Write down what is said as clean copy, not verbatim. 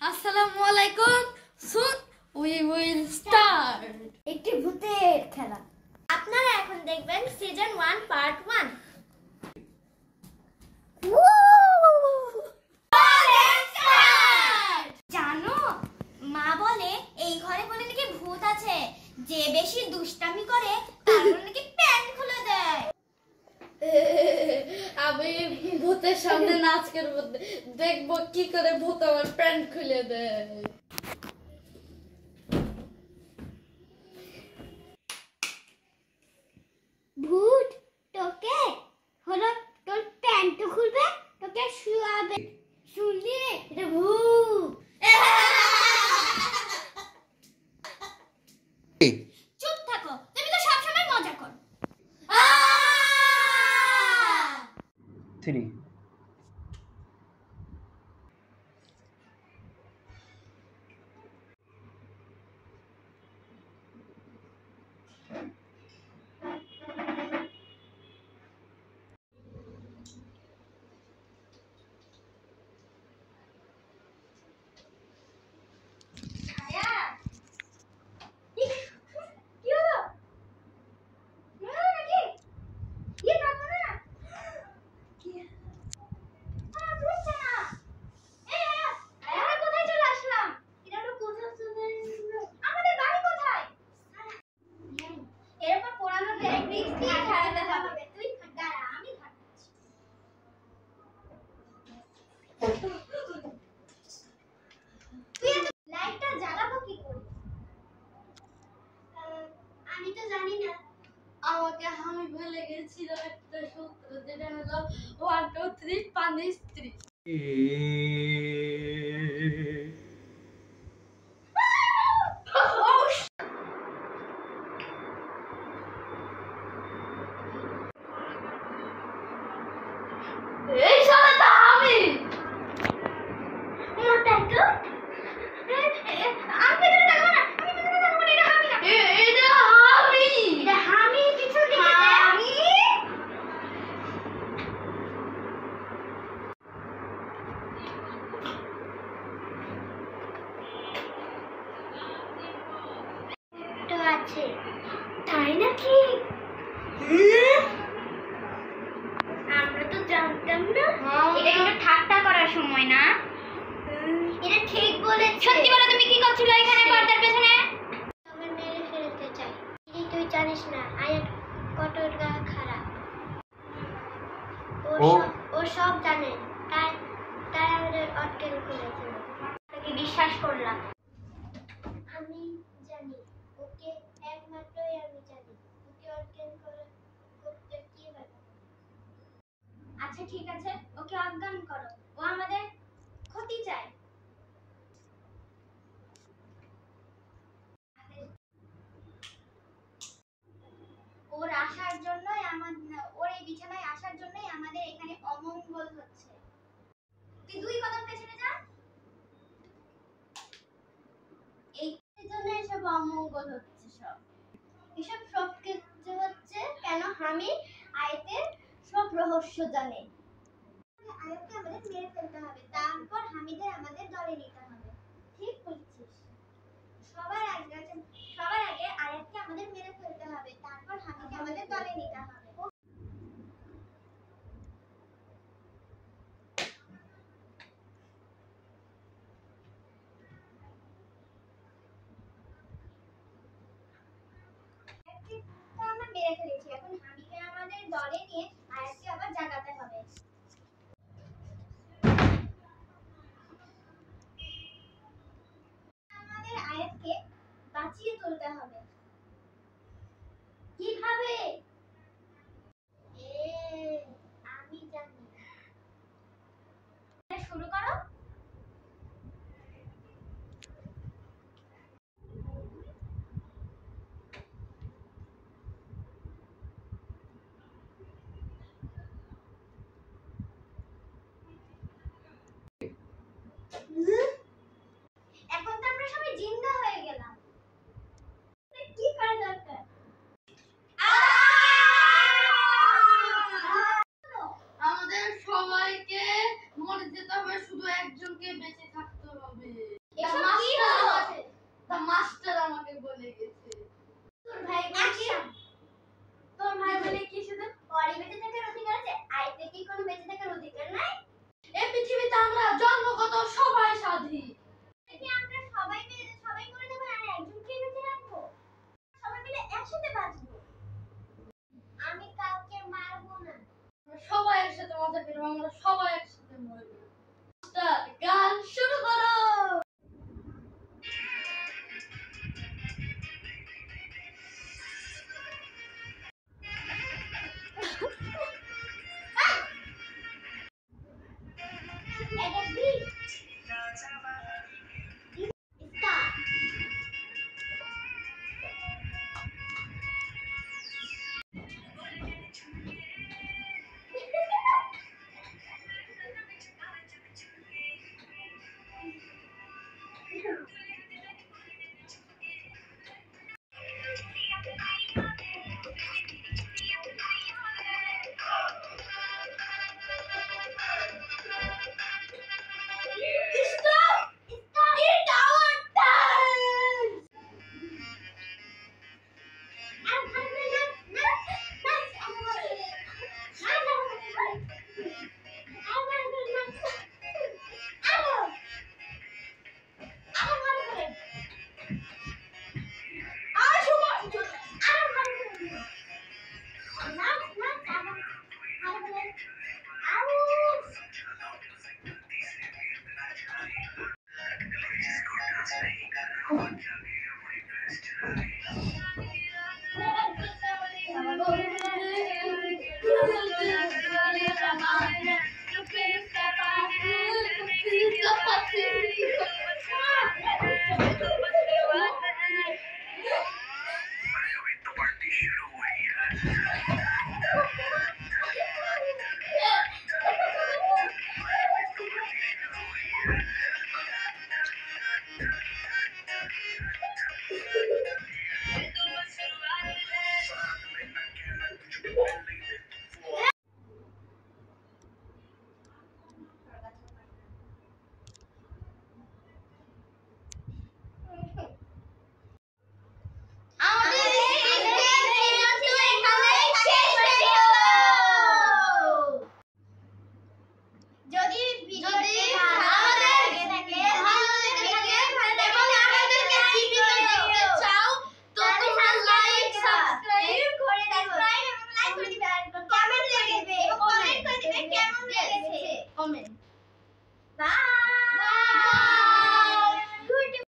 আসসালামু আলাইকুম। সুন we will start একটি ভূতের খেলা। আপনারা এখন দেখবেন সিজন 1 পার্ট 1। জানো, মা বলে এই ঘরে বলে নাকি ভূত আছে, যে বেশি দুষ্টামি করে তার বলে নাকি প্যান্ট খুলে দেয়। আমি ভূতের সামনে নাচ করব, দেখবো কি করে ভূত আমার প্যান্ট খুলে দেয়। ভূত তোকে হলো তোর প্যান্ট খুলবে, তোকে শুয়াবে। শুনলি এটা ভূত। চুপ থাকো, তুমি তো সবসময় মজা করো। 3 আমি তো জানি না। আমাকে আমি ভুলে গেছিল একটা সূত্র, যেটা হলো 1 2 3 পানি স্ত্রী। এই শালাটা আমি। এটা আমি। আছে তাই নাকি? আমরা তো জানতাম না। এটা কিন্তু ঠাট্টা করার সময় না। এটা ঠিক বলেছ। সত্যি বলো, তুমি কি করছিলে এখানে পর্দার পেছনে? আমি মেরে ফেলতে চাই। তুই জানিস না আয়াত কতটা খারাপ। ও সব জানে, তাই তাই আমাদের অজ্ঞান করেছিল। তাকে বিশ্বাস করলাম। আমি জানি, ওকে একমাত্রই আমি জানি। ওকে অজ্ঞান করতে কি হবে? আচ্ছা ঠিক আছে, ওকে অজ্ঞান করো। ও আমাদের ক্ষতি চায়। ওর আসার জন্যই ওর এই বিছানায় আসার জন্যই আমাদের এখানে অমঙ্গল হচ্ছে। তুই 2 কদম পেছনে যা। এই জন্য এসব অমঙ্গল হচ্ছে। এসব সব কিছু হচ্ছে কেন? আমি আয়াতের সব রহস্য জানে। আয়াতকে আমাদের মেরে ফেলতে হবে, তারপর হামিদের আমাদের দলে নিতে হবে। ঠিক বলছিস। সবার আগে আয়াতকে আমাদের মেরে ফেলতে হবে, তারপর হামিদকে আমাদের দলে নিতে হবে। আয়াতকে তো আমরা মেরে ফেলেছি, এখন হামিদকে আমাদের দলে নিয়ে আয়াতকে আবার জাগাতে হবে। আমাদের আয়াতকে বাঁচিয়ে তুলতে হবে। কিভাবে? আমি জানি। শুরু করো। এখন তো আমরা সবাই জিন্দা হয়ে গেলাম। কি করা দরকার? আমাদের সবাইকে মরে যেতে হবে, শুধু একজনকে বেঁচে থাকতে হবে। একসাথে মজা করবো, আমরা সবাই একসাথে মরবো। গান শুরু করো। এটা কি স্টার